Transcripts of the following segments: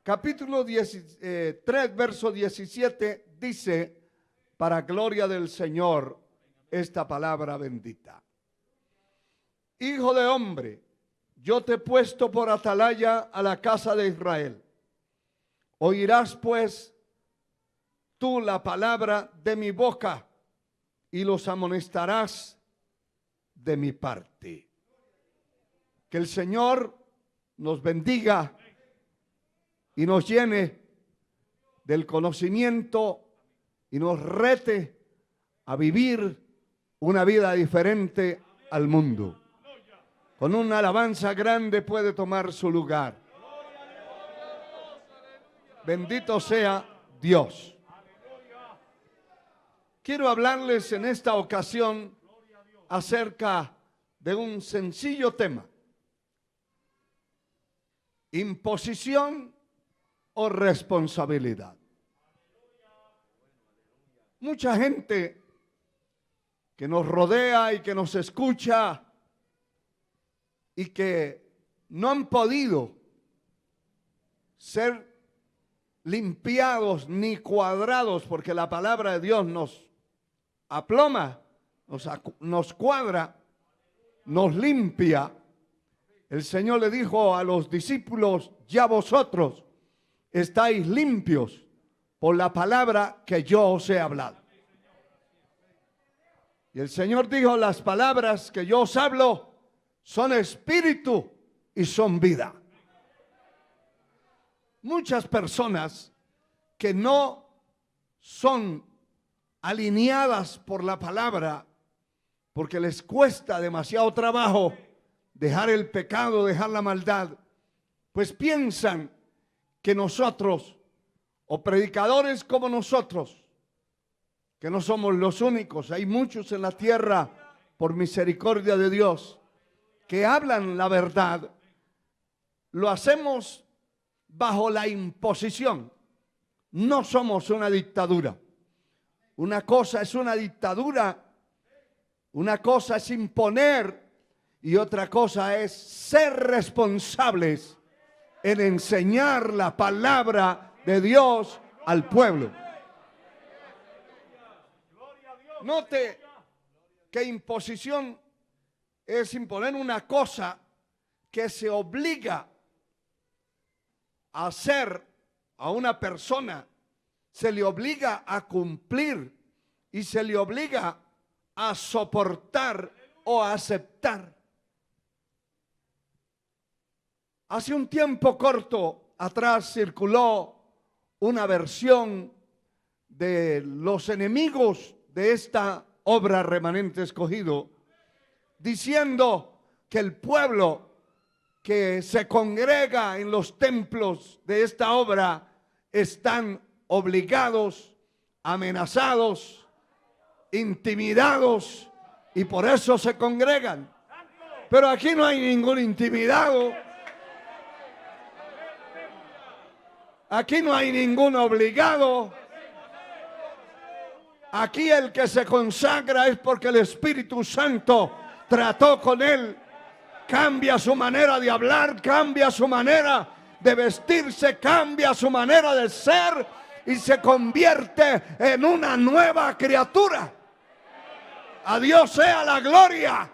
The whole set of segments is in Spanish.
capítulo 3, verso 17 dice, para gloria del Señor, esta palabra bendita. Hijo de hombre, yo te he puesto por atalaya a la casa de Israel. Oirás pues tú la palabra de mi boca y los amonestarás de mi parte. Que el Señor nos bendiga y nos llene del conocimiento y nos rete a vivir una vida diferente al mundo. Con una alabanza grande puede tomar su lugar. Bendito sea Dios. Quiero hablarles en esta ocasión acerca de un sencillo tema: imposición o responsabilidad. Mucha gente que nos rodea y que nos escucha y que no han podido ser limpiados ni cuadrados, porque la palabra de Dios nos aploma, nos cuadra, nos limpia. El Señor le dijo a los discípulos: ya vosotros estáis limpios por la palabra que yo os he hablado. Y el Señor dijo: las palabras que yo os hablo son espíritu y son vida. Muchas personas que no son alineadas por la palabra, porque les cuesta demasiado trabajo dejar el pecado, dejar la maldad, pues piensan que nosotros, o predicadores como nosotros, que no somos los únicos, hay muchos en la tierra, por misericordia de Dios, que hablan la verdad, lo hacemos bajo la imposición. No somos una dictadura. Una cosa es una dictadura, una cosa es imponer y otra cosa es ser responsables en enseñar la palabra de Dios al pueblo. Note que imposición es imponer una cosa que se obliga a hacer a una persona, se le obliga a cumplir y se le obliga a soportar o a aceptar. Hace un tiempo corto atrás circuló una versión de los enemigos de esta obra Remanente Escogido, diciendo que el pueblo que se congrega en los templos de esta obra están obligados, amenazados, intimidados, y por eso se congregan. Pero aquí no hay ningún intimidado, aquí no hay ningún obligado. Aquí el que se consagra es porque el Espíritu Santo trató con él. Cambia su manera de hablar, cambia su manera de vestirse, cambia su manera de ser y se convierte en una nueva criatura. A Dios sea la gloria.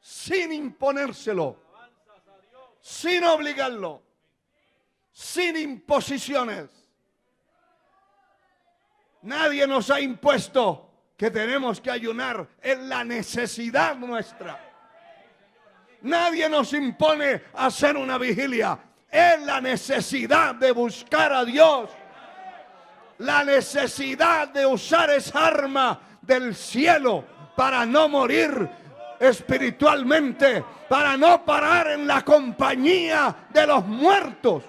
Sin imponérselo, sin obligarlo, sin imposiciones. Nadie nos ha impuesto que tenemos que ayunar, es la necesidad nuestra. Nadie nos impone hacer una vigilia, es la necesidad de buscar a Dios, la necesidad de usar esa arma del cielo para no morir espiritualmente, para no parar en la compañía de los muertos.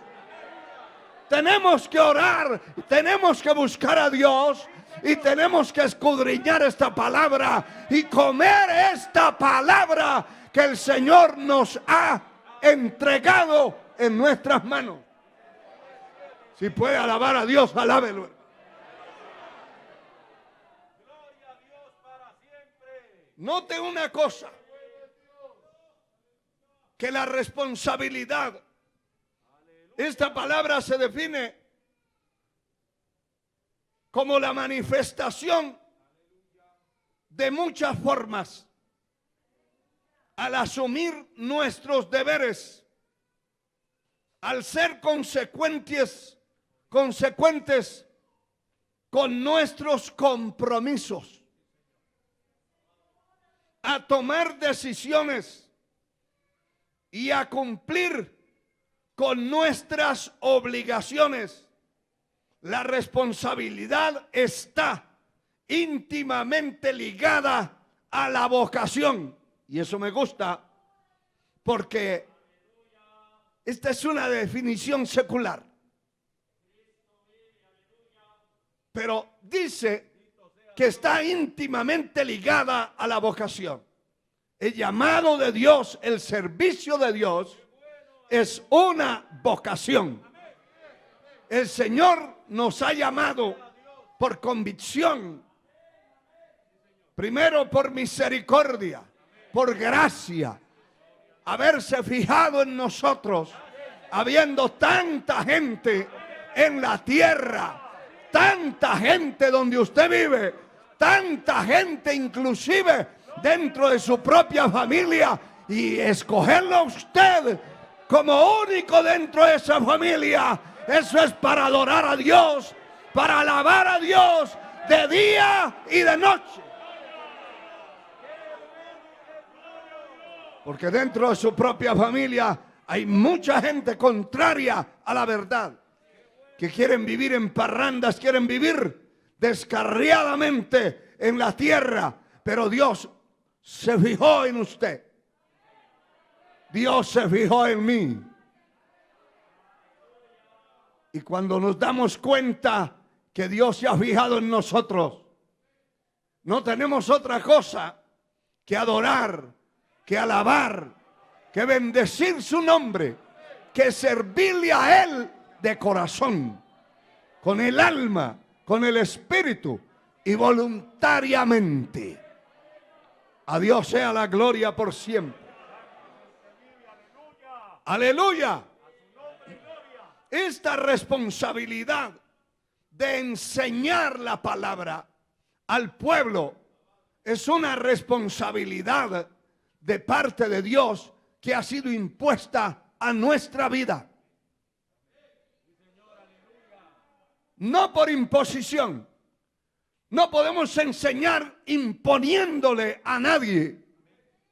Tenemos que orar, tenemos que buscar a Dios y tenemos que escudriñar esta palabra y comer esta palabra que el Señor nos ha entregado en nuestras manos. Si puede alabar a Dios, alábelo. Note una cosa, que la responsabilidad Esta palabra se define como la manifestación de muchas formas al asumir nuestros deberes, al ser consecuentes con nuestros compromisos, a tomar decisiones y a cumplir con nuestras obligaciones. La responsabilidad está íntimamente ligada a la vocación. Y eso me gusta porque esta es una definición secular. Pero dice que está íntimamente ligada a la vocación. El llamado de Dios, el servicio de Dios es una vocación. El Señor nos ha llamado por convicción, primero por misericordia, por gracia, haberse fijado en nosotros, habiendo tanta gente en la tierra, tanta gente donde usted vive, tanta gente inclusive dentro de su propia familia, y escogerlo a usted como único dentro de esa familia. Eso es para adorar a Dios, para alabar a Dios de día y de noche. Porque dentro de su propia familia hay mucha gente contraria a la verdad, que quieren vivir en parrandas, quieren vivir descarriadamente en la tierra. Pero Dios se fijó en usted. Dios se fijó en mí. Y cuando nos damos cuenta que Dios se ha fijado en nosotros, no tenemos otra cosa que adorar, que alabar, que bendecir su nombre, que servirle a Él de corazón, con el alma, con el espíritu y voluntariamente. A Dios sea la gloria por siempre. Aleluya. Esta responsabilidad de enseñar la palabra al pueblo es una responsabilidad de parte de Dios que ha sido impuesta a nuestra vida. No por imposición. No podemos enseñar imponiéndole a nadie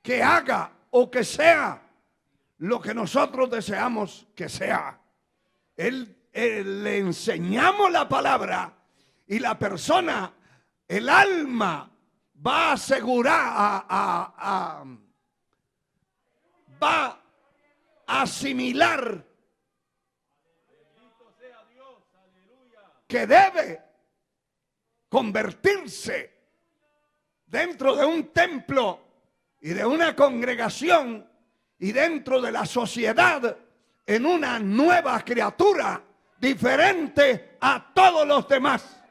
que haga o que sea lo que nosotros deseamos que sea. Le enseñamos la palabra y la persona, el alma, va a asegurar, va a asimilar que debe convertirse dentro de un templo y de una congregación y dentro de la sociedad en una nueva criatura diferente a todos los demás.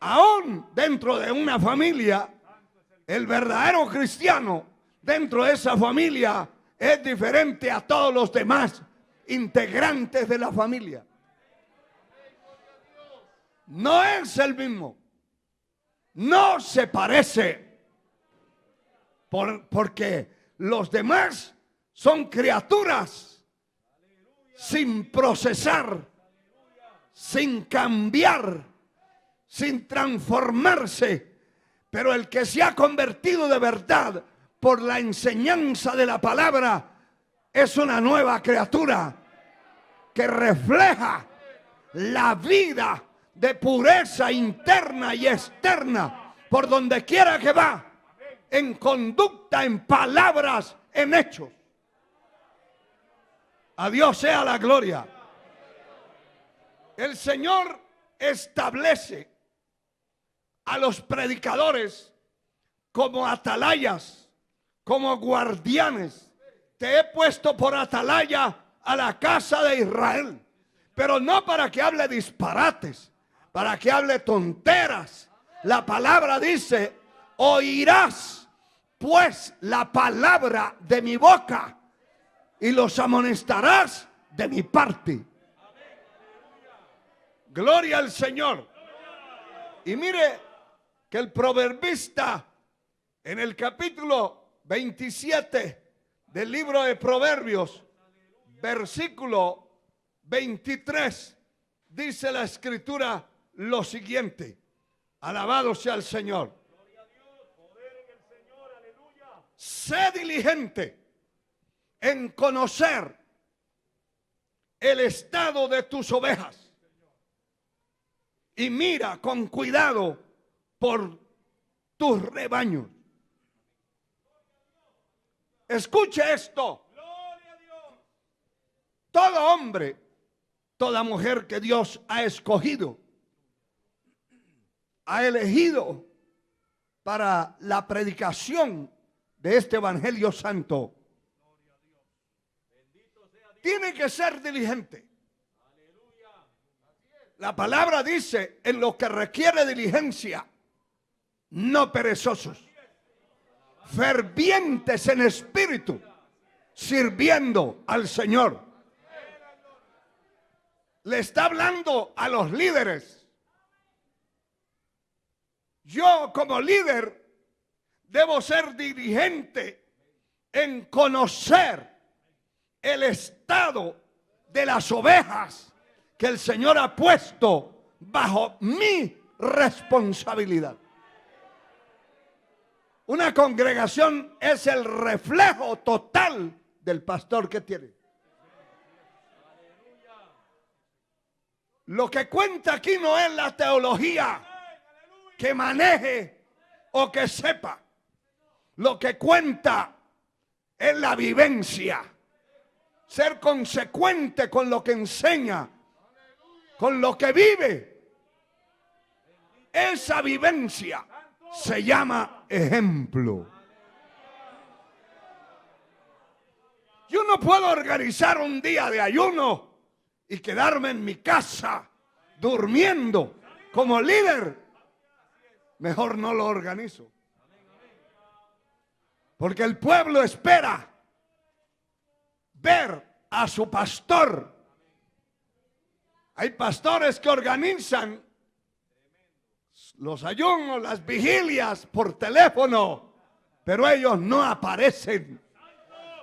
Aún dentro de una familia, el verdadero cristiano dentro de esa familia es diferente a todos los demás integrantes de la familia. No es el mismo. No se parece. Porque los demás son criaturas sin procesar, sin cambiar, sin transformarse. Pero el que se ha convertido de verdad por la enseñanza de la palabra es una nueva criatura que refleja la vida de pureza interna y externa por donde quiera que va, en conducta, en palabras, en hechos. A Dios sea la gloria. El Señor establece a los predicadores como atalayas, como guardianes. Te he puesto por atalaya a la casa de Israel, pero no para que hable disparates, para que hable tonteras. La palabra dice: oirás pues la palabra de mi boca. y los amonestarás de mi parte. Gloria al Señor. Y mire que el proverbista en el capítulo 27 del libro de Proverbios, versículo 23, dice la escritura lo siguiente. Alabado sea el Señor. Sé diligente en conocer el estado de tus ovejas y mira con cuidado por tus rebaños. Escuche esto. Todo hombre, toda mujer que Dios ha escogido, ha elegido para la predicación de este evangelio santo, tiene que ser diligente. La palabra dice: en lo que requiere diligencia, no perezosos, fervientes en espíritu, sirviendo al Señor. Le está hablando a los líderes. Yo como líder debo ser diligente en conocer el estado de las ovejas que el Señor ha puesto bajo mi responsabilidad. Una congregación es el reflejo total del pastor que tiene. Lo que cuenta aquí no es la teología que maneje o que sepa. Lo que cuenta es la vivencia. Ser consecuente con lo que enseña, con lo que vive. Esa vivencia se llama ejemplo. Yo no puedo organizar un día de ayuno y quedarme en mi casa durmiendo como líder. Mejor no lo organizo. Porque el pueblo espera ver a su pastor. Hay pastores que organizan los ayunos, las vigilias por teléfono, pero ellos no aparecen.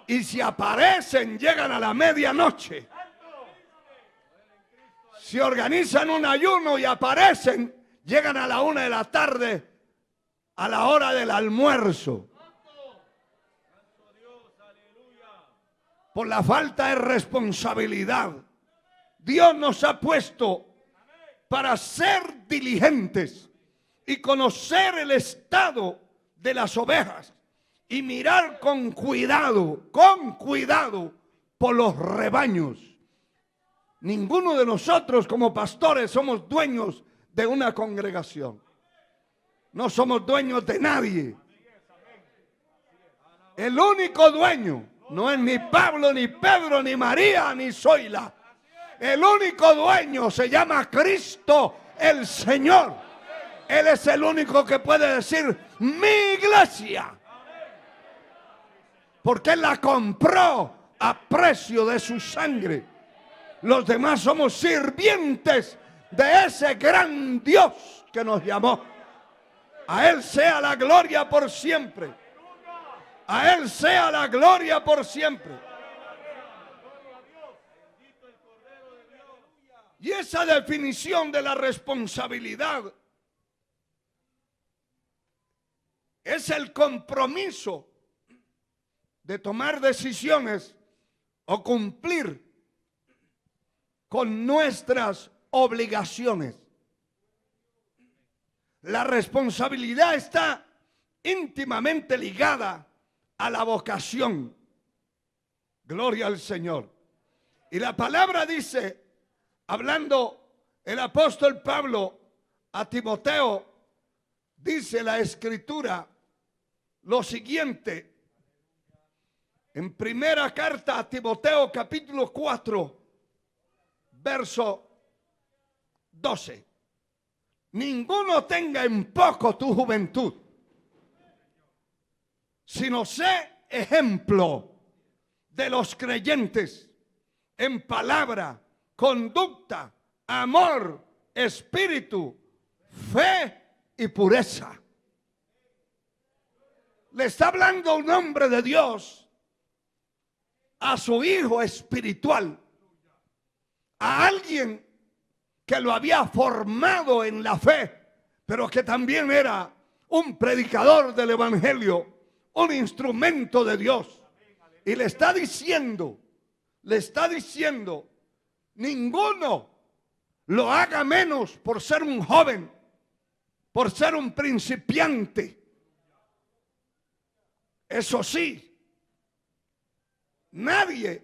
Y si aparecen, llegan a la medianoche. Si organizan un ayuno y aparecen, llegan a la 1 de la tarde, a la hora del almuerzo. Por la falta de responsabilidad. Dios nos ha puesto para ser diligentes y conocer el estado de las ovejas y mirar con cuidado por los rebaños. Ninguno de nosotros como pastores somos dueños de una congregación. No somos dueños de nadie. El único dueño no es ni Pablo, ni Pedro, ni María, ni Zoila. El único dueño se llama Cristo el Señor. Él es el único que puede decir mi iglesia. Porque Él la compró a precio de su sangre. Los demás somos sirvientes de ese gran Dios que nos llamó. A Él sea la gloria por siempre. A Él sea la gloria por siempre. Y esa definición de la responsabilidad es el compromiso de tomar decisiones o cumplir con nuestras obligaciones. La responsabilidad está íntimamente ligada a la vocación. Gloria al Señor. Y la palabra dice, hablando el apóstol Pablo a Timoteo, dice la escritura lo siguiente. En primera carta a Timoteo capítulo 4, verso 12. Ninguno tenga en poco tu juventud, sino sé ejemplo de los creyentes en palabra, conducta, amor, espíritu, fe y pureza. Le está hablando un hombre de Dios a su hijo espiritual, a alguien que lo había formado en la fe, pero que también era un predicador del evangelio, un instrumento de Dios. Y le está diciendo, ninguno lo haga menos por ser un joven, por ser un principiante. Eso sí, nadie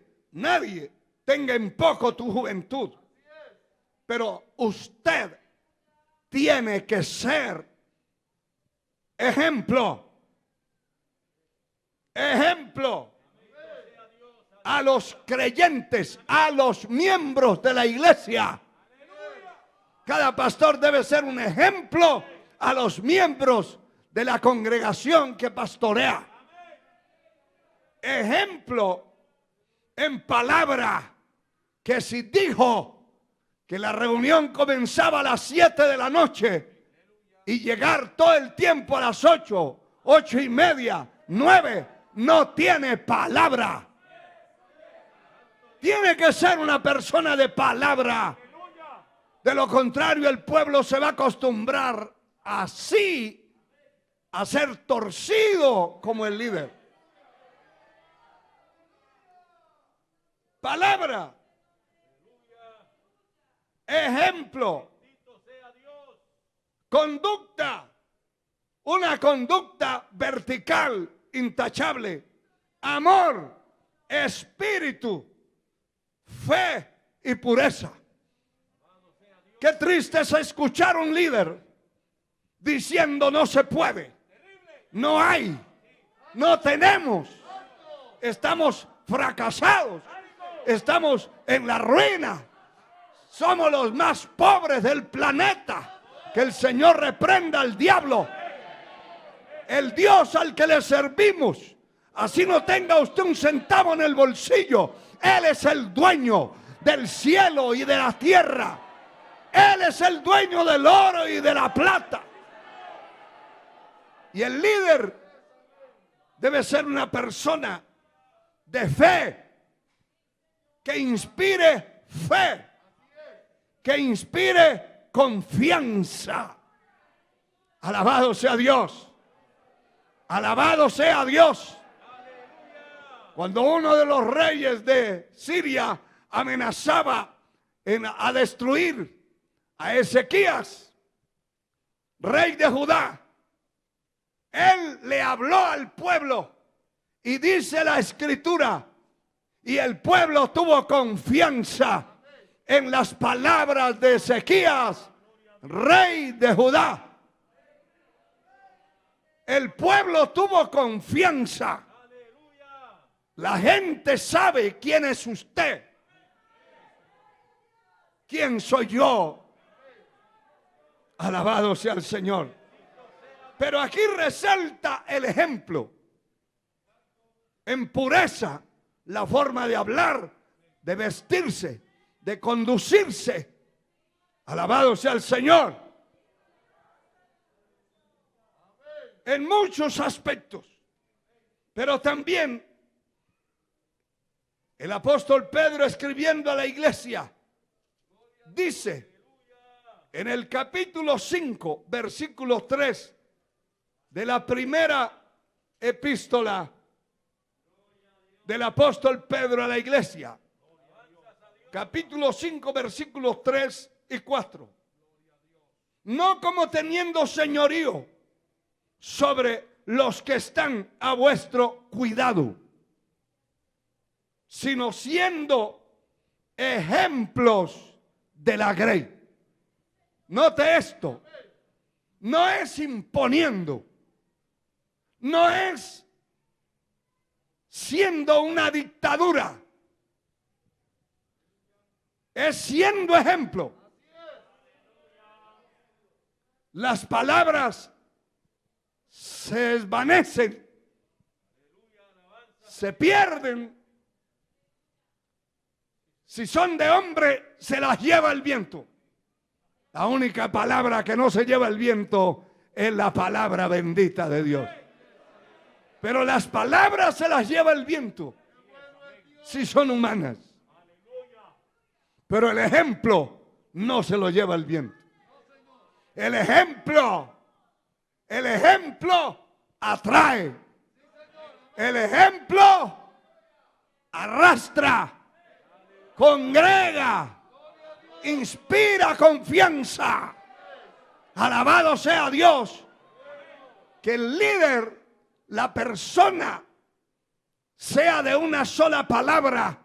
tenga en poco tu juventud, pero usted tiene que ser ejemplo a los creyentes, a los miembros de la iglesia. Cada pastor debe ser un ejemplo a los miembros de la congregación que pastorea. Ejemplo en palabra, que si dijo que la reunión comenzaba a las 7 de la noche y llegar todo el tiempo a las 8:30, 9, no tiene palabra. Tiene que ser una persona de palabra. De lo contrario, el pueblo se va a acostumbrar así a ser torcido como el líder. Palabra, ejemplo, conducta, una conducta vertical, intachable, amor, espíritu, fe y pureza. Qué triste es escuchar a un líder diciendo no se puede, no hay, no tenemos, estamos fracasados, estamos en la ruina, somos los más pobres del planeta. Que el Señor reprenda al diablo. El Dios al que le servimos, así no tenga usted un centavo en el bolsillo, Él es el dueño del cielo y de la tierra. Él es el dueño del oro y de la plata. Y el líder debe ser una persona de fe, que inspire fe, que inspire confianza. Alabado sea Dios. Alabado sea Dios. Cuando uno de los reyes de Siria amenazaba a destruir a Ezequías, rey de Judá, él le habló al pueblo y dice la escritura, y el pueblo tuvo confianza en las palabras de Ezequías, rey de Judá. El pueblo tuvo confianza. La gente sabe quién es usted. ¿Quién soy yo? Alabado sea el Señor. Pero aquí resalta el ejemplo. En pureza, la forma de hablar, de vestirse, de conducirse. Alabado sea el Señor. En muchos aspectos. Pero también el apóstol Pedro, escribiendo a la iglesia, dice en el capítulo 5, versículo 3 de la primera epístola del apóstol Pedro a la iglesia, capítulo 5, versículos 3 y 4. No como teniendo señorío sobre los que están a vuestro cuidado, sino siendo ejemplos de la grey. Note esto, no es imponiendo, no es siendo una dictadura, es siendo ejemplo. Las palabras se desvanecen, se pierden Si son de hombre, se las lleva el viento. La única palabra que no se lleva el viento es la palabra bendita de Dios. Pero las palabras se las lleva el viento si son humanas. Pero el ejemplo no se lo lleva el viento. El ejemplo atrae. El ejemplo arrastra, congrega, inspira confianza. Alabado sea Dios. Que el líder, la persona, sea de una sola palabra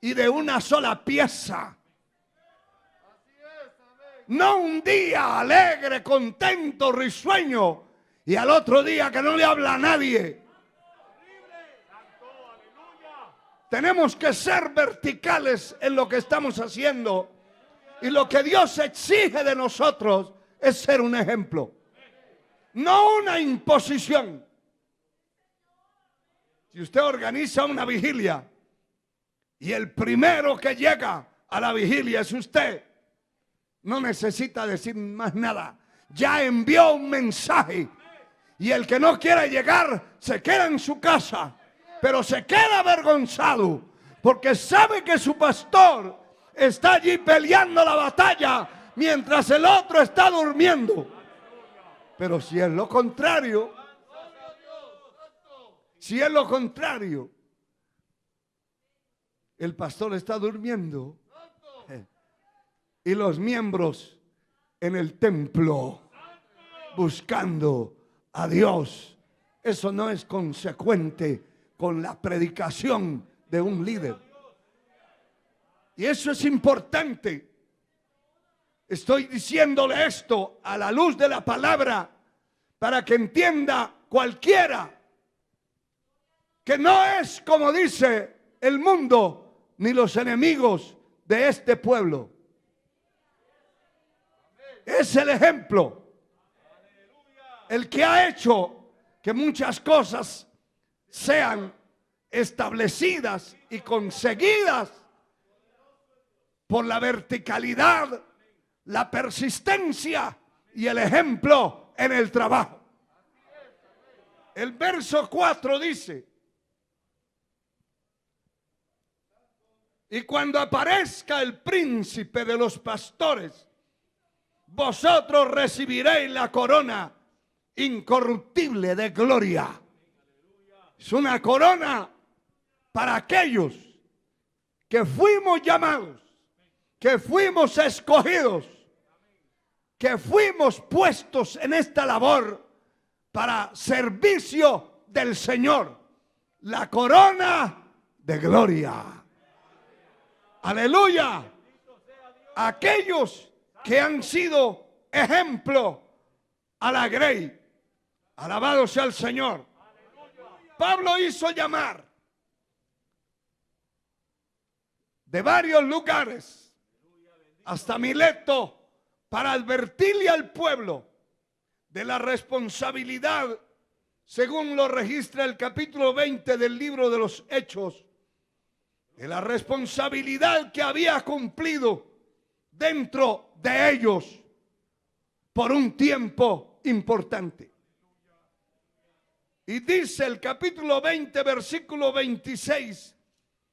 y de una sola pieza. No un día alegre, contento, risueño y al otro día que no le habla a nadie. Tenemos que ser verticales en lo que estamos haciendo. Y lo que Dios exige de nosotros es ser un ejemplo. No una imposición. Si usted organiza una vigilia y el primero que llega a la vigilia es usted, no necesita decir más nada. Ya envió un mensaje. Y el que no quiere llegar se queda en su casa. Pero se queda avergonzado porque sabe que su pastor está allí peleando la batalla mientras el otro está durmiendo. Pero si es lo contrario, el pastor está durmiendo y los miembros en el templo buscando a Dios, eso no es consecuente con la predicación de un líder. Y eso es importante. Estoy diciéndole esto a la luz de la palabra para que entienda cualquiera que no es como dice el mundo ni los enemigos de este pueblo. Es el ejemplo el que ha hecho que muchas cosas sean establecidas y conseguidas por la verticalidad, la persistencia y el ejemplo en el trabajo. El verso 4 dice: y cuando aparezca el príncipe de los pastores, vosotros recibiréis la corona incorruptible de gloria. Es una corona para aquellos que fuimos llamados, que fuimos escogidos, que fuimos puestos en esta labor para servicio del Señor. La corona de gloria. Aleluya. Aquellos que han sido ejemplo a la grey. Alabado sea el Señor. Pablo hizo llamar de varios lugares hasta Mileto para advertirle al pueblo de la responsabilidad, según lo registra el capítulo 20 del libro de los Hechos, de la responsabilidad que había cumplido dentro de ellos por un tiempo importante. Y dice el capítulo 20, versículo 26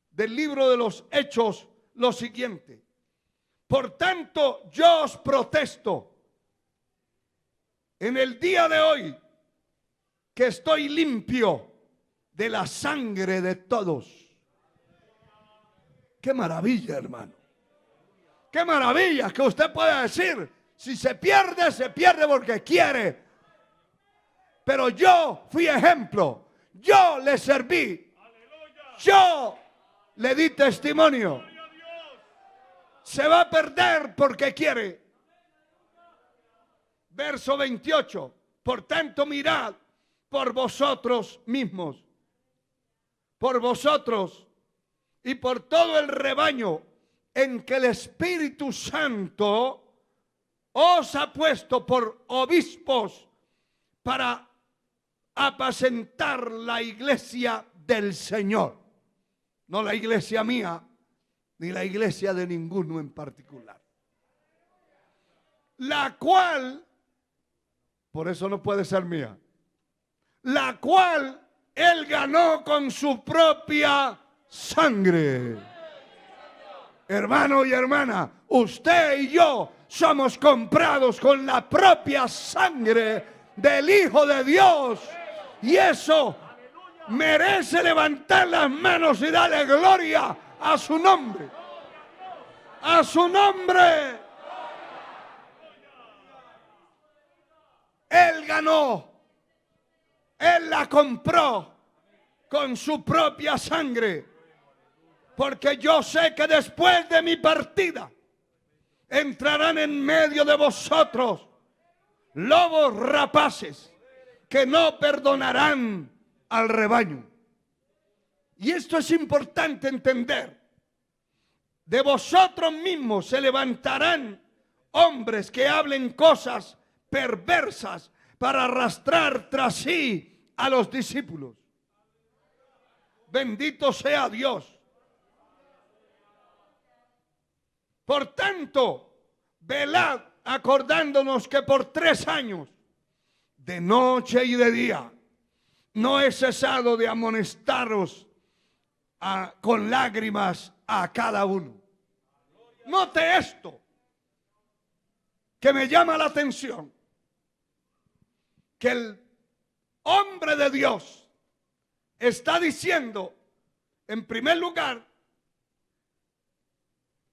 del libro de los Hechos lo siguiente: por tanto, yo os protesto en el día de hoy que estoy limpio de la sangre de todos. Qué maravilla, hermano. Qué maravilla que usted pueda decir: si se pierde porque quiere. Pero yo fui ejemplo. Yo le serví. Yo le di testimonio. Se va a perder porque quiere. Verso 28. Por tanto, mirad por vosotros mismos, por vosotros y por todo el rebaño en que el Espíritu Santo os ha puesto por obispos para apacentar la iglesia del Señor. No la iglesia mía, ni la iglesia de ninguno en particular. La cual, por eso no puede ser mía, la cual Él ganó con su propia sangre. Hermano y hermana, usted y yo somos comprados con la propia sangre del Hijo de Dios. Y eso merece levantar las manos y darle gloria a su nombre. A su nombre. Él ganó. Él la compró con su propia sangre. Porque yo sé que después de mi partida entrarán en medio de vosotros lobos rapaces que no perdonarán al rebaño. Y esto es importante entender. De vosotros mismos se levantarán hombres que hablen cosas perversas para arrastrar tras sí a los discípulos. Bendito sea Dios. Por tanto, velad, acordándonos que por 3 años, de noche y de día, no he cesado de amonestaros con lágrimas a cada uno. Note esto, que me llama la atención, que el hombre de Dios está diciendo, en primer lugar,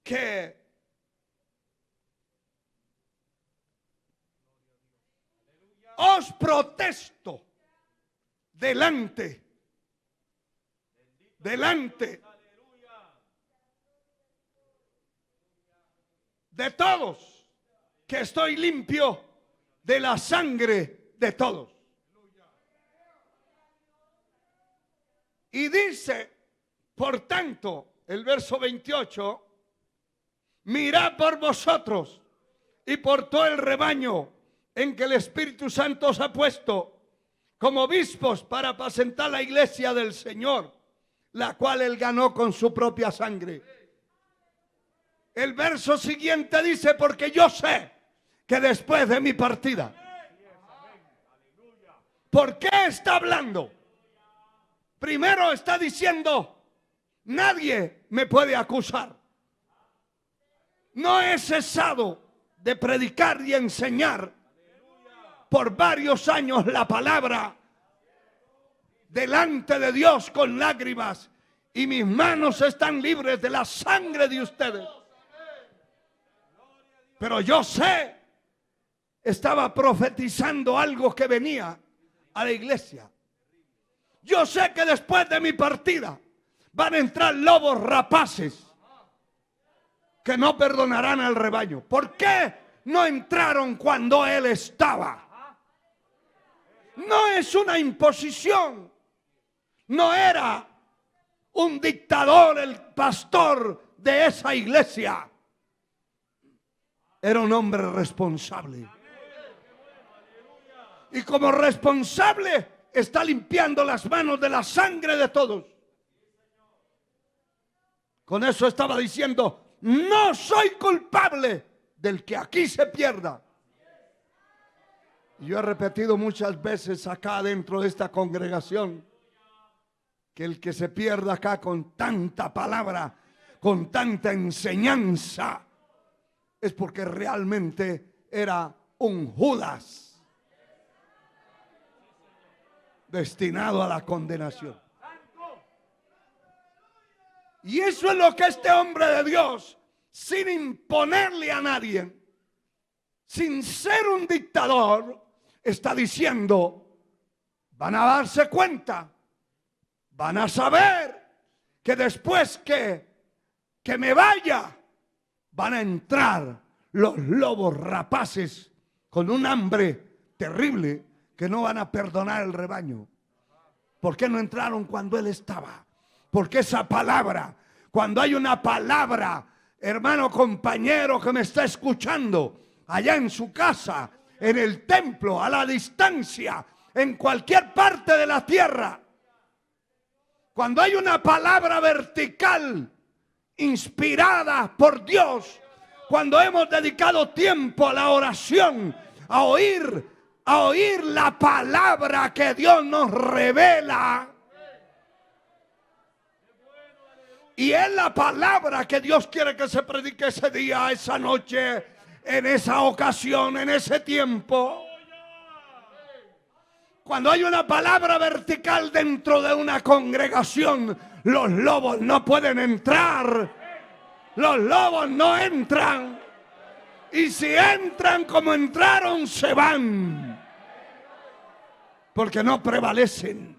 que os protesto delante de todos, que estoy limpio de la sangre de todos. Y dice, por tanto, el verso 28, mirad por vosotros y por todo el rebaño en que el Espíritu Santo os ha puesto como obispos para apacentar la iglesia del Señor, la cual Él ganó con su propia sangre. El verso siguiente dice, porque yo sé que después de mi partida. ¿Por qué está hablando? Primero está diciendo, nadie me puede acusar. No he cesado de predicar y enseñar por varios años la palabra delante de Dios con lágrimas, y mis manos están libres de la sangre de ustedes. Pero yo sé, estaba profetizando algo que venía a la iglesia. Yo sé que después de mi partida van a entrar lobos rapaces que no perdonarán al rebaño. ¿Por qué no entraron cuando Él estaba? No es una imposición. No era un dictador el pastor de esa iglesia. Era un hombre responsable. Y como responsable está limpiando las manos de la sangre de todos. Con eso estaba diciendo, no soy culpable del que aquí se pierda. Yo he repetido muchas veces acá dentro de esta congregación que el que se pierda acá con tanta palabra, con tanta enseñanza, es porque realmente era un Judas destinado a la condenación. Y eso es lo que este hombre de Dios, sin imponerle a nadie, sin ser un dictador, está diciendo, van a darse cuenta, van a saber que después que me vaya, van a entrar los lobos rapaces con un hambre terrible que no van a perdonar el rebaño. ¿Por qué no entraron cuando Él estaba? Porque esa palabra, cuando hay una palabra, hermano, compañero que me está escuchando, allá en su casa, en el templo, a la distancia, en cualquier parte de la tierra, cuando hay una palabra vertical inspirada por Dios, cuando hemos dedicado tiempo a la oración, a oír la palabra que Dios nos revela. Y es la palabra que Dios quiere que se predique ese día, esa noche, en esa ocasión, en ese tiempo. Cuando hay una palabra vertical dentro de una congregación, los lobos no pueden entrar. Los lobos no entran. Y si entran como entraron, se van. Porque no prevalecen.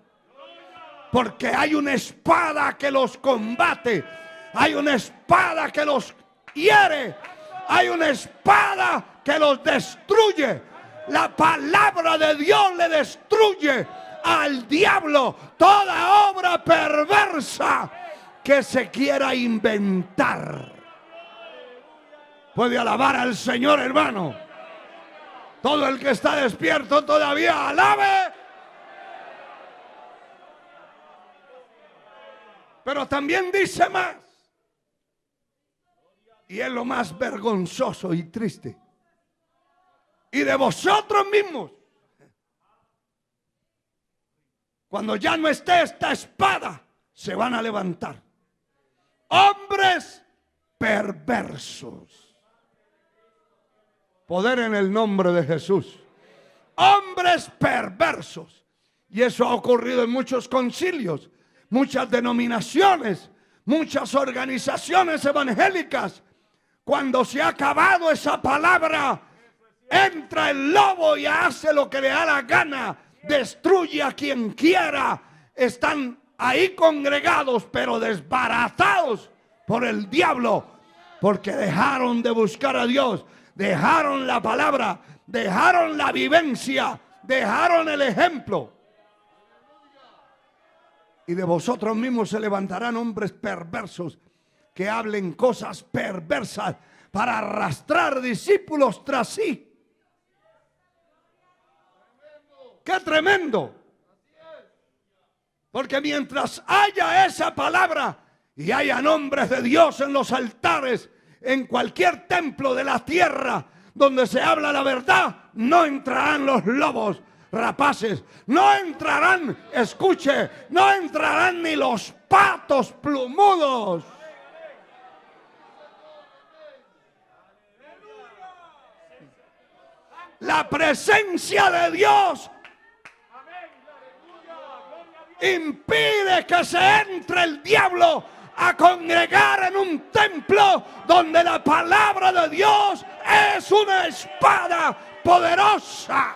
Porque hay una espada que los combate. Hay una espada que los hiere. Hay una espada que los destruye. La palabra de Dios le destruye al diablo toda obra perversa que se quiera inventar. Puede alabar al Señor, hermano. Todo el que está despierto todavía, alabe. Pero también dice más. Y es lo más vergonzoso y triste. Y de vosotros mismos, cuando ya no esté esta espada, se van a levantar hombres perversos. Poder en el nombre de Jesús. Hombres perversos. Y eso ha ocurrido en muchos concilios, muchas denominaciones, muchas organizaciones evangélicas. Cuando se ha acabado esa palabra, entra el lobo y hace lo que le da la gana. Destruye a quien quiera. Están ahí congregados, pero desbaratados por el diablo. Porque dejaron de buscar a Dios. Dejaron la palabra. Dejaron la vivencia. Dejaron el ejemplo. Y de vosotros mismos se levantarán hombres perversos que hablen cosas perversas para arrastrar discípulos tras sí. ¡Qué tremendo! Porque mientras haya esa palabra y haya nombres de Dios en los altares, en cualquier templo de la tierra donde se habla la verdad, no entrarán los lobos rapaces, no entrarán, escuche, no entrarán ni los patos plumudos. La presencia de Dios impide que se entre el diablo a congregar en un templo donde la palabra de Dios es una espada poderosa.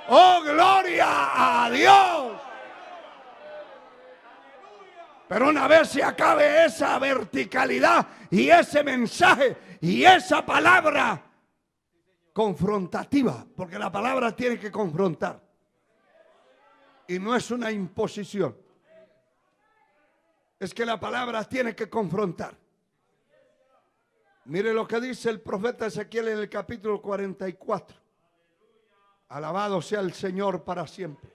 ¡Oh, gloria a Dios! Pero una vez se acabe esa verticalidad y ese mensaje y esa palabra confrontativa, porque la palabra tiene que confrontar y no es una imposición, es que la palabra tiene que confrontar. Mire lo que dice el profeta Ezequiel en el capítulo 44. Alabado sea el Señor para siempre.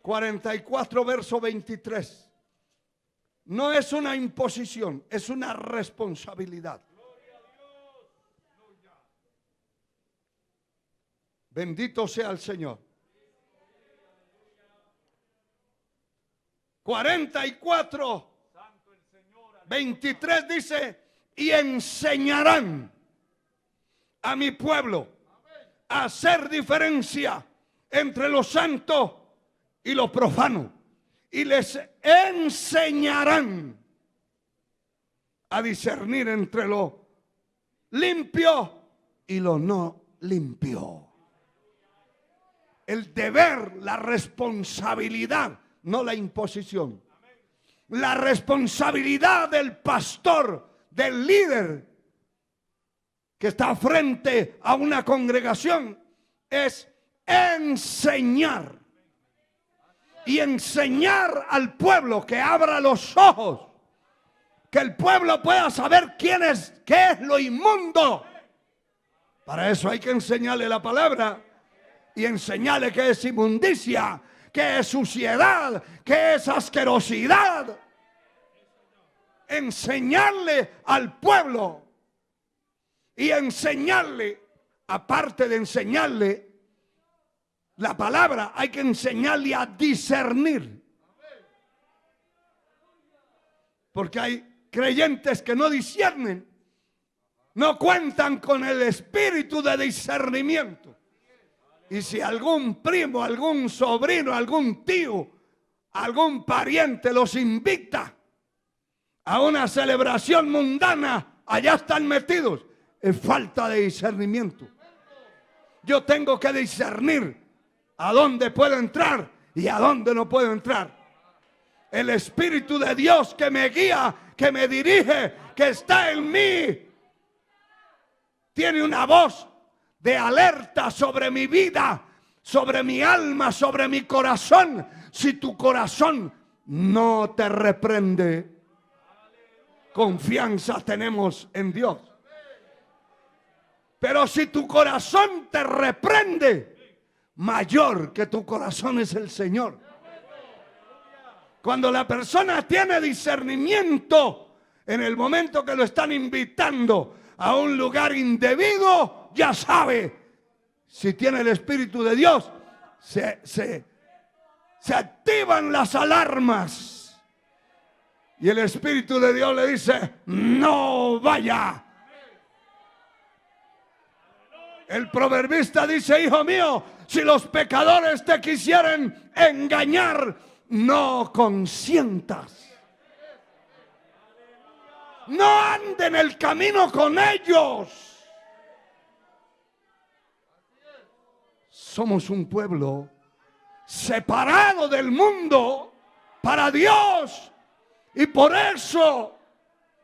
44 verso 23. No es una imposición, es una responsabilidad. Bendito sea el Señor. 44, 23 dice, y enseñarán a mi pueblo a hacer diferencia entre lo santo y lo profano. Y les enseñarán a discernir entre lo limpio y lo no limpio. El deber, la responsabilidad, no la imposición. La responsabilidad del pastor, del líder que está frente a una congregación es enseñar. Y enseñar al pueblo, que abra los ojos, que el pueblo pueda saber qué es lo inmundo. Para eso hay que enseñarle la palabra y enseñarle qué es inmundicia, qué es suciedad, qué es asquerosidad. enseñarle al pueblo. Y enseñarle, aparte de enseñarle la palabra, hay que enseñarle a discernir. Porque hay creyentes que no disciernen, no cuentan con el espíritu de discernimiento. Y si algún primo, algún sobrino, algún tío, algún pariente los invita a una celebración mundana, allá están metidos. Es falta de discernimiento. Yo tengo que discernir a dónde puedo entrar y a dónde no puedo entrar. El Espíritu de Dios que me guía, que me dirige, que está en mí, tiene una voz de alerta sobre mi vida, sobre mi alma, sobre mi corazón. Si tu corazón no te reprende, confianza tenemos en Dios. Pero si tu corazón te reprende, mayor que tu corazón es el Señor. Cuando la persona tiene discernimiento, en el momento que lo están invitando a un lugar indebido, ya sabe, si tiene el Espíritu de Dios, se activan las alarmas. Y el Espíritu de Dios le dice, no vaya. El proverbista dice, hijo mío, si los pecadores te quisieren engañar, no consientas. No ande en el camino con ellos. Somos un pueblo separado del mundo para Dios. Y por eso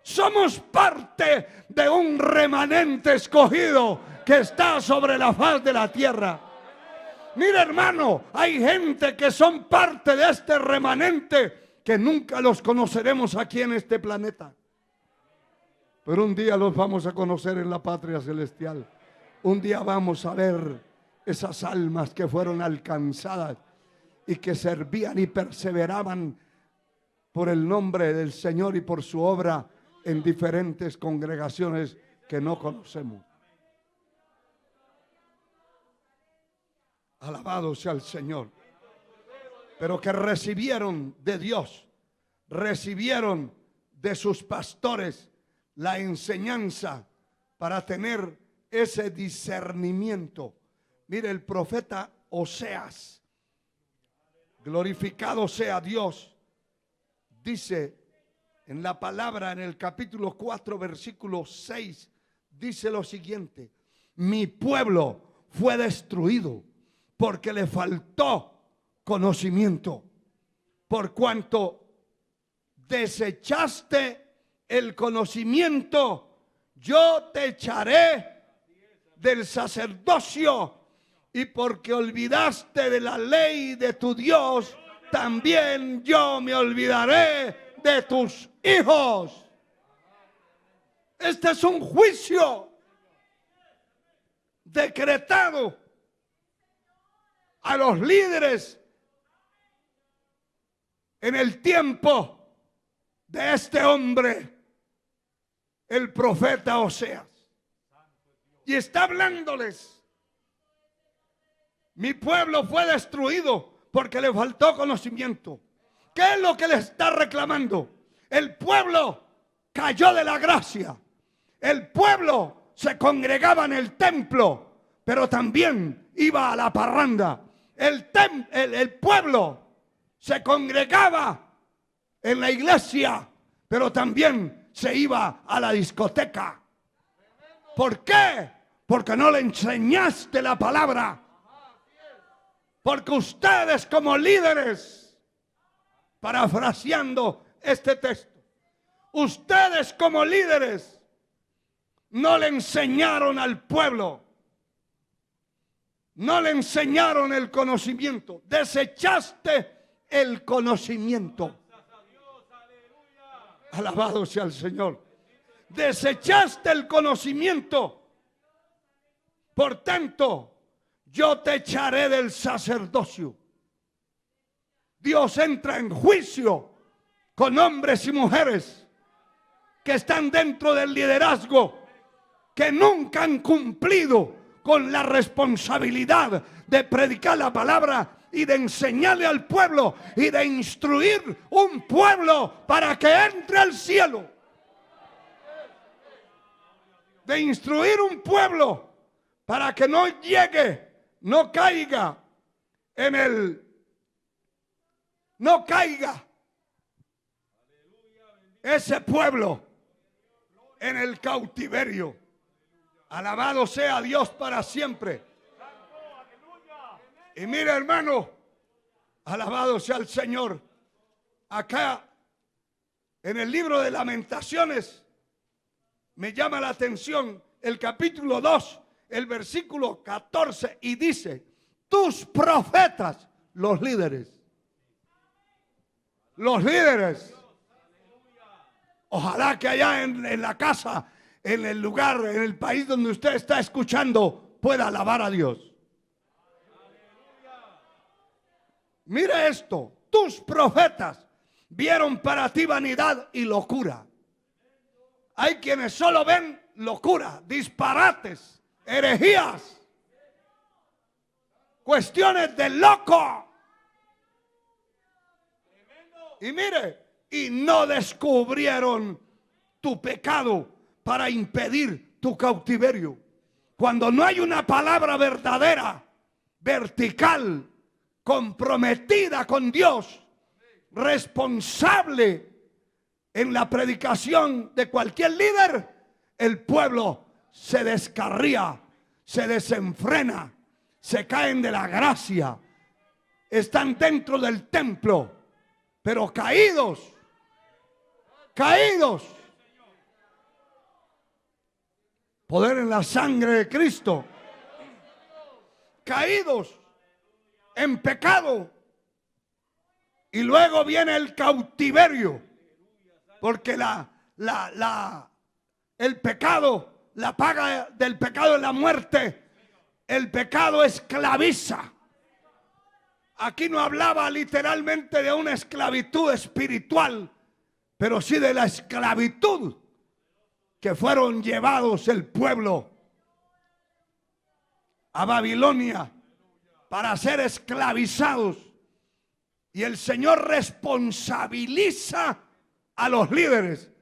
somos parte de un remanente escogido que está sobre la faz de la tierra. Mira, hermano, hay gente que son parte de este remanente que nunca los conoceremos aquí en este planeta. Pero un día los vamos a conocer en la patria celestial. Un día vamos a ver esas almas que fueron alcanzadas y que servían y perseveraban por el nombre del Señor y por su obra en diferentes congregaciones que no conocemos. Alabado sea el Señor. Pero que recibieron de Dios, recibieron de sus pastores la enseñanza para tener ese discernimiento. Mire, el profeta Oseas, glorificado sea Dios, dice en la palabra, en el capítulo 4, versículo 6, dice lo siguiente: mi pueblo fue destruido porque le faltó conocimiento, por cuanto desechaste el conocimiento, yo te echaré del sacerdocio, y porque olvidaste de la ley de tu Dios, también yo me olvidaré de tus hijos. Este es un juicio decretado a los líderes en el tiempo de este hombre, el profeta Oseas. Y está hablándoles: mi pueblo fue destruido porque le faltó conocimiento. ¿Qué es lo que le está reclamando? El pueblo cayó de la gracia. El pueblo se congregaba en el templo, pero también iba a la parranda. El pueblo se congregaba en la iglesia, pero también se iba a la discoteca. ¿Por qué? Porque no le enseñaste la palabra. Porque ustedes como líderes, parafraseando este texto, ustedes como líderes no le enseñaron al pueblo, no le enseñaron el conocimiento, desechaste el conocimiento. Alabado sea el Señor. Desechaste el conocimiento. Por tanto, yo te echaré del sacerdocio. Dios entra en juicio con hombres y mujeres que están dentro del liderazgo, que nunca han cumplido con la responsabilidad de predicar la palabra y de enseñarle al pueblo y de instruir un pueblo para que entre al cielo. De instruir un pueblo para que no llegue, no caiga ese pueblo en el cautiverio. Alabado sea Dios para siempre. Y mira, hermano, alabado sea el Señor. Acá en el libro de Lamentaciones me llama la atención el capítulo 2, el versículo 14, y dice: tus profetas, los líderes, ojalá que allá en la casa, en el lugar, en el país donde usted está escuchando, pueda alabar a Dios. Mire esto: tus profetas vieron para ti vanidad y locura. Hay quienes solo ven locura, disparates, herejías, cuestiones de loco. Y mire, y no descubrieron tu pecado para impedir tu cautiverio. Cuando no hay una palabra verdadera, vertical, comprometida con Dios, responsable en la predicación de cualquier líder, el pueblo se descarría, se desenfrena, se caen de la gracia, están dentro del templo, pero caídos. Poder en la sangre de Cristo. Caídos en pecado. Y luego viene el cautiverio. Porque el pecado, la paga del pecado es la muerte. El pecado esclaviza. Aquí no hablaba literalmente de una esclavitud espiritual, pero sí de la esclavitud que fueron llevados el pueblo a Babilonia para ser esclavizados. Y el Señor responsabiliza a los líderes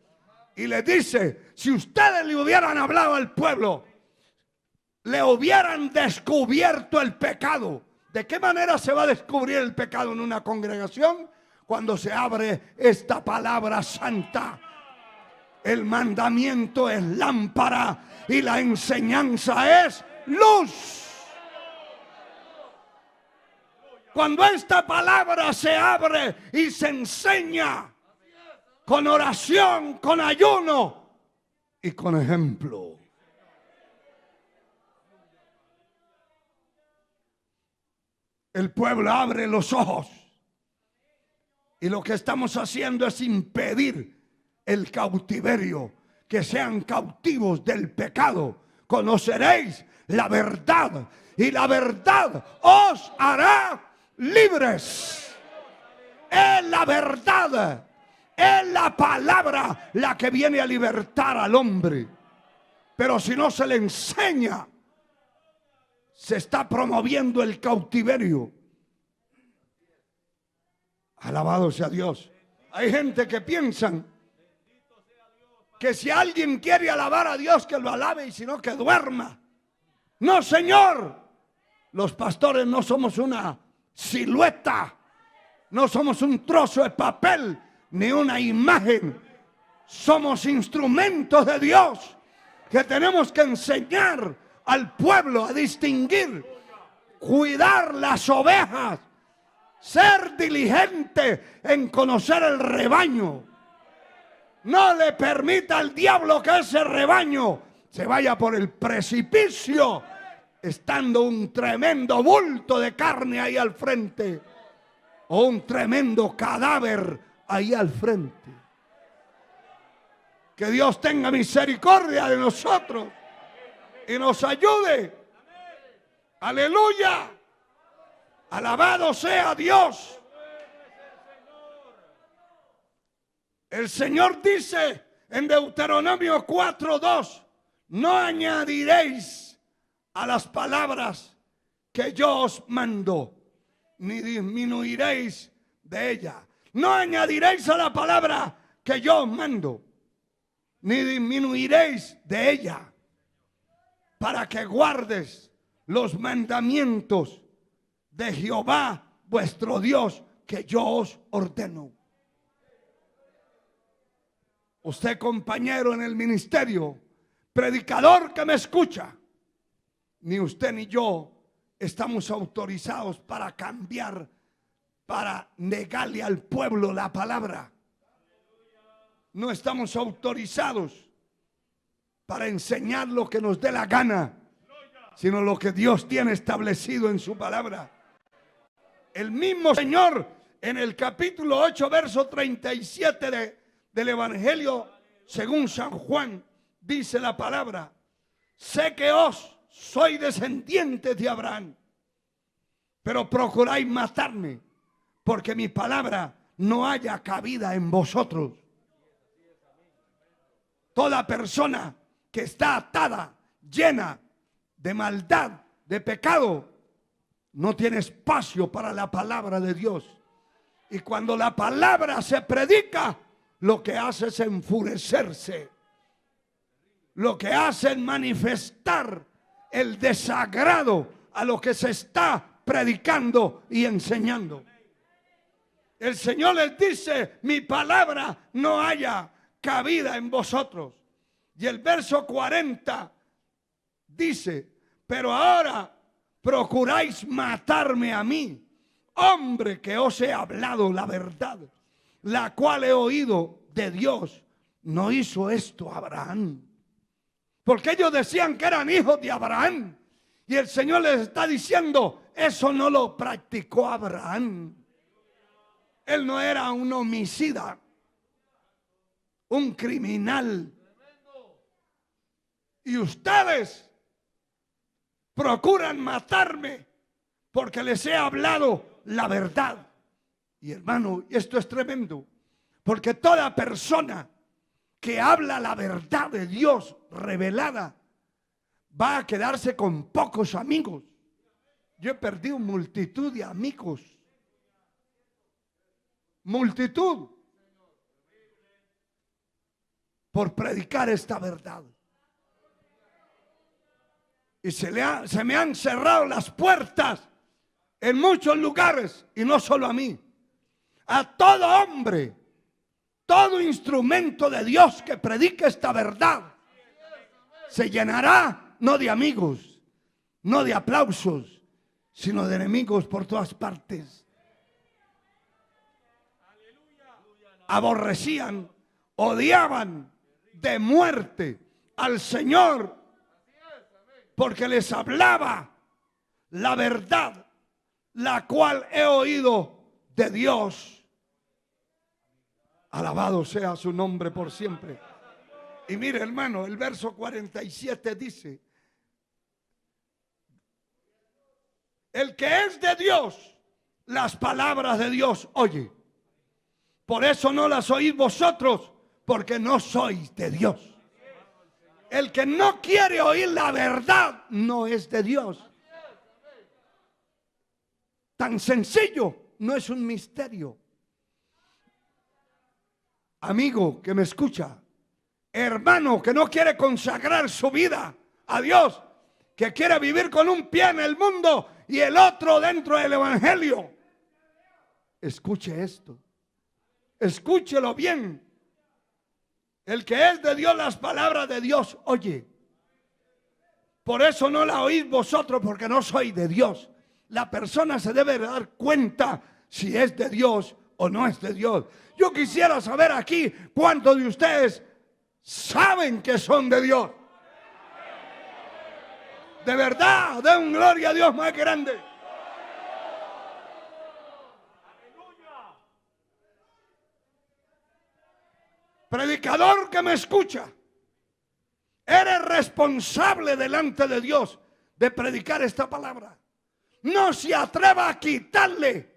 y les dice: si ustedes le hubieran hablado al pueblo, le hubieran descubierto el pecado. ¿De qué manera se va a descubrir el pecado en una congregación? Cuando se abre esta palabra santa. El mandamiento es lámpara y la enseñanza es luz. Cuando esta palabra se abre y se enseña con oración, con ayuno y con ejemplo. El pueblo abre los ojos. Y lo que estamos haciendo es impedir el cautiverio, que sean cautivos del pecado. Conoceréis la verdad y la verdad os hará libres. Es la verdad, es la palabra la que viene a libertar al hombre. Pero si no se le enseña, se está promoviendo el cautiverio. Alabado sea Dios. Hay gente que piensan que si alguien quiere alabar a Dios, que lo alabe, y si no, que duerma. No, Señor. Los pastores no somos una silueta, no somos un trozo de papel ni una imagen. Somos instrumentos de Dios que tenemos que enseñar al pueblo a distinguir, cuidar las ovejas, ser diligente en conocer el rebaño. No le permita al diablo que ese rebaño se vaya por el precipicio, estando un tremendo bulto de carne ahí al frente, o un tremendo cadáver ahí al frente. Que Dios tenga misericordia de nosotros y nos ayude. Aleluya. Alabado sea Dios. El Señor dice en Deuteronomio 4:2, no añadiréis a las palabras que yo os mando, ni disminuiréis de ella. No añadiréis a la palabra que yo os mando, ni disminuiréis de ella, para que guardes los mandamientos de Jehová vuestro Dios que yo os ordeno. Usted, compañero en el ministerio, predicador que me escucha, ni usted ni yo estamos autorizados para cambiar, para negarle al pueblo la palabra. No estamos autorizados para enseñar lo que nos dé la gana, sino lo que Dios tiene establecido en su palabra. El mismo Señor en el capítulo 8, verso 37 del Evangelio según San Juan, dice la palabra: sé que os soy descendiente de Abraham, pero procuráis matarme, porque mi palabra no haya cabida en vosotros. Toda persona que está atada, llena de maldad, de pecado, no tiene espacio para la palabra de Dios. Y cuando la palabra se predica, lo que hace es enfurecerse. Lo que hace es manifestar el desagrado a lo que se está predicando y enseñando. El Señor les dice: mi palabra no haya cabida en vosotros. Y el verso 40 dice: pero ahora procuráis matarme a mí, hombre que os he hablado la verdad, la cual he oído de Dios. No hizo esto Abraham. Porque ellos decían que eran hijos de Abraham. Y el Señor les está diciendo: eso no lo practicó Abraham. Él no era un homicida, un criminal. Y ustedes procuran matarme porque les he hablado la verdad. Y hermano, esto es tremendo, porque toda persona que habla la verdad de Dios revelada va a quedarse con pocos amigos. Yo he perdido multitud de amigos. Multitud. Por predicar esta verdad. Y se me han cerrado las puertas en muchos lugares, y no solo a mí, a todo hombre, todo instrumento de Dios que predique esta verdad se llenará no de amigos, no de aplausos, sino de enemigos por todas partes. Aborrecían, odiaban de muerte al Señor, porque les hablaba la verdad, la cual he oído de Dios. Alabado sea su nombre por siempre. Y mire, hermano, el verso 47 dice: el que es de Dios, las palabras de Dios oye. Por eso no las oís vosotros, porque no sois de Dios. El que no quiere oír la verdad no es de Dios. Tan sencillo, no es un misterio. Amigo que me escucha, hermano que no quiere consagrar su vida a Dios, que quiere vivir con un pie en el mundo y el otro dentro del Evangelio, escuche esto, escúchelo bien. El que es de Dios, las palabras de Dios oye. Por eso no la oís vosotros, porque no sois de Dios. La persona se debe dar cuenta si es de Dios o no es de Dios. Yo quisiera saber aquí cuántos de ustedes saben que son de Dios. De verdad, den gloria a Dios más grande. Predicador que me escucha, eres responsable delante de Dios de predicar esta palabra. No se atreva a quitarle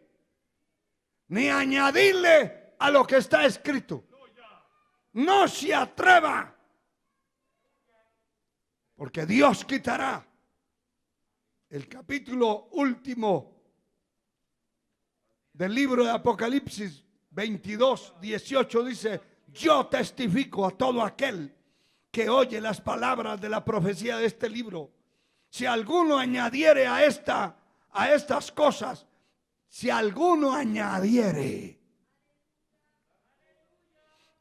ni añadirle a lo que está escrito. no se atreva, porque Dios quitará. El capítulo último del libro de Apocalipsis 22:18 dice: yo testifico a todo aquel que oye las palabras de la profecía de este libro. Si alguno añadiere a estas cosas, si alguno añadiere,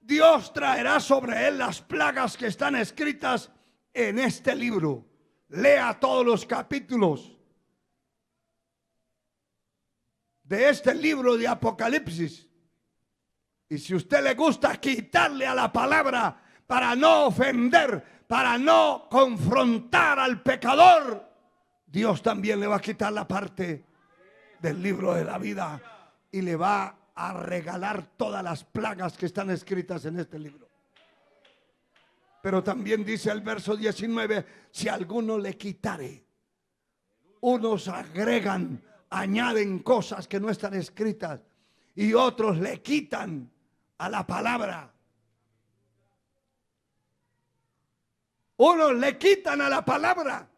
Dios traerá sobre él las plagas que están escritas en este libro. Lea todos los capítulos de este libro de Apocalipsis. Y si a usted le gusta quitarle a la palabra para no ofender, para no confrontar al pecador, Dios también le va a quitar la parte del libro de la vida y le va a regalar todas las plagas que están escritas en este libro. Pero también dice el verso 19: si alguno le quitare. Unos agregan, añaden cosas que no están escritas, y otros le quitan a la palabra. Unos le quitan a la palabra.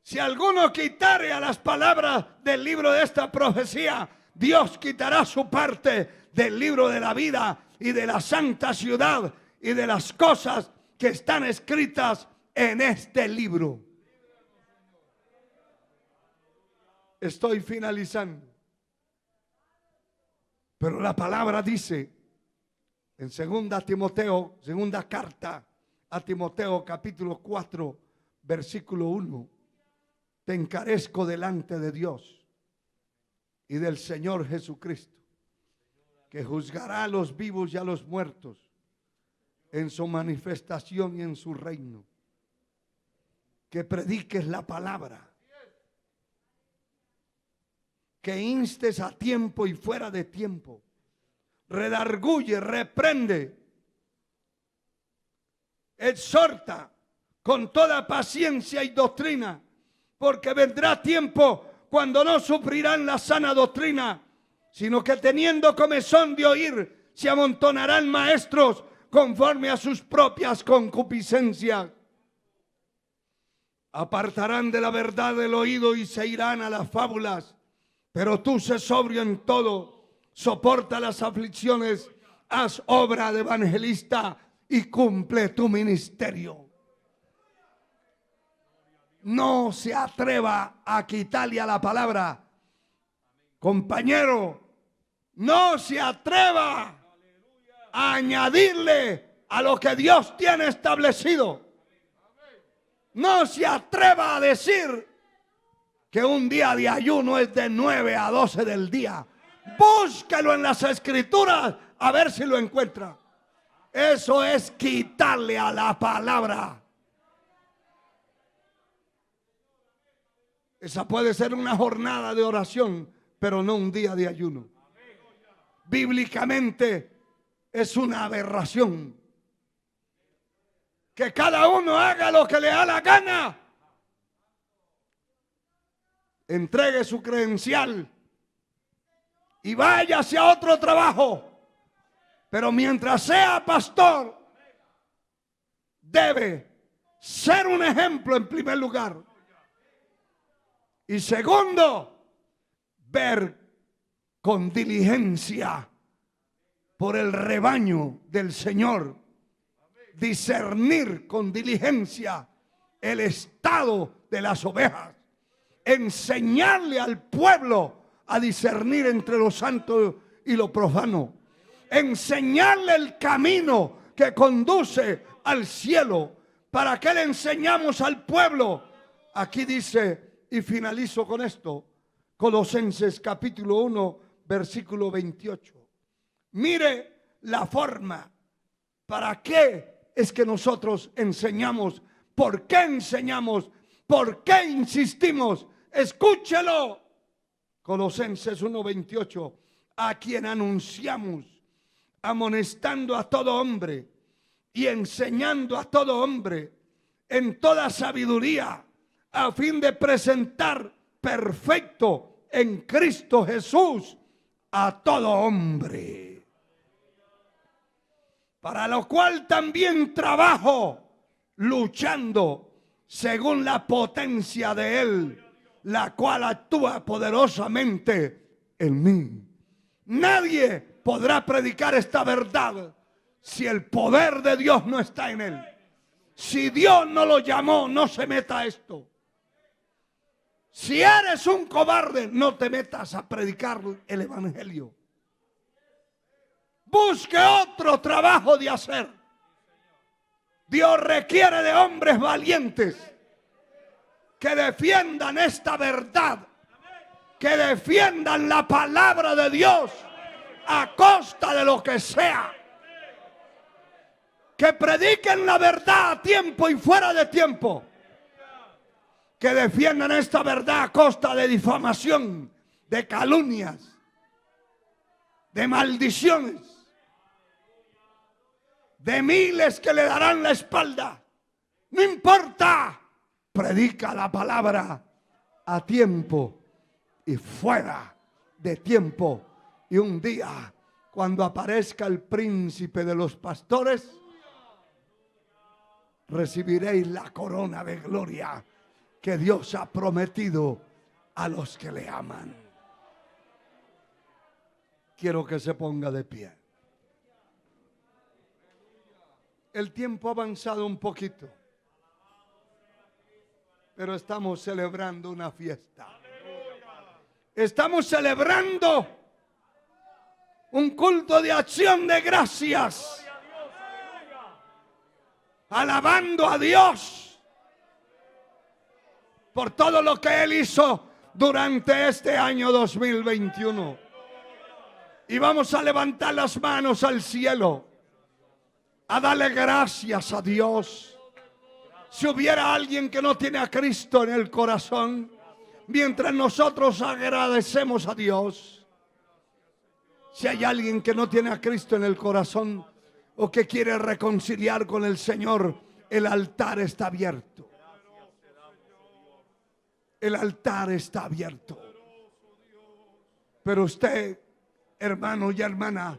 Si alguno quitare a las palabras del libro de esta profecía, Dios quitará su parte del libro de la vida y de la santa ciudad y de las cosas que están escritas en este libro. Estoy finalizando. Pero la palabra dice en segunda carta a Timoteo, capítulo 4, versículo 1: te encarezco delante de Dios y del Señor Jesucristo, que juzgará a los vivos y a los muertos en su manifestación y en su reino. Que prediques la palabra, que instes a tiempo y fuera de tiempo, redarguye, reprende, exhorta con toda paciencia y doctrina, porque vendrá tiempo cuando no sufrirán la sana doctrina, sino que teniendo comezón de oír, se amontonarán maestros conforme a sus propias concupiscencias. Apartarán de la verdad el oído y se irán a las fábulas. Pero tú sé sobrio en todo, soporta las aflicciones, haz obra de evangelista y cumple tu ministerio. No se atreva a quitarle a la palabra. Compañero, no se atreva a añadirle a lo que Dios tiene establecido. No se atreva a decir que un día de ayuno es de 9 a 12 del día. Búscalo en las escrituras a ver si lo encuentra. Eso es quitarle a la palabra. Esa puede ser una jornada de oración, pero no un día de ayuno. Bíblicamente es una aberración. Que cada uno haga lo que le da la gana. Entregue su credencial y váyase a otro trabajo. Pero mientras sea pastor, debe ser un ejemplo en primer lugar. Y segundo, ver con diligencia por el rebaño del Señor. Discernir con diligencia el estado de las ovejas. Enseñarle al pueblo a discernir entre lo santo y lo profano. Enseñarle el camino que conduce al cielo. ¿Para qué le enseñamos al pueblo? Aquí dice, y finalizo con esto, Colosenses capítulo 1, versículo 28. Mire la forma. ¿Para qué es que nosotros enseñamos? ¿Por qué enseñamos? ¿Por qué insistimos? Escúchelo. Colosenses 1:28. A quien anunciamos, amonestando a todo hombre y enseñando a todo hombre en toda sabiduría, a fin de presentar perfecto en Cristo Jesús a todo hombre. para lo cual también trabajo, luchando según la potencia de Él, la cual actúa poderosamente en mí. Nadie podrá predicar esta verdad si el poder de Dios no está en él. Si Dios no lo llamó, no se meta a esto. Si eres un cobarde, no te metas a predicar el evangelio. Busque otro trabajo de hacer. Dios requiere de hombres valientes que defiendan esta verdad, que defiendan la palabra de Dios a costa de lo que sea. Que prediquen la verdad a tiempo y fuera de tiempo. Que defiendan esta verdad a costa de difamación, de calumnias, de maldiciones, de miles que le darán la espalda. No importa, predica la palabra a tiempo y fuera de tiempo. Y un día, cuando aparezca el príncipe de los pastores, recibiréis la corona de gloria que Dios ha prometido a los que le aman. Quiero que se ponga de pie. El tiempo ha avanzado un poquito, pero estamos celebrando una fiesta. Estamos celebrando un culto de acción de gracias, alabando a Dios por todo lo que Él hizo durante este año 2021. Y vamos a levantar las manos al cielo, a darle gracias a Dios. Si hubiera alguien que no tiene a Cristo en el corazón, mientras nosotros agradecemos a Dios, si hay alguien que no tiene a Cristo en el corazón o que quiere reconciliar con el Señor, el altar está abierto. El altar está abierto. Pero usted, hermano y hermana,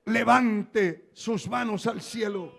levante sus manos al cielo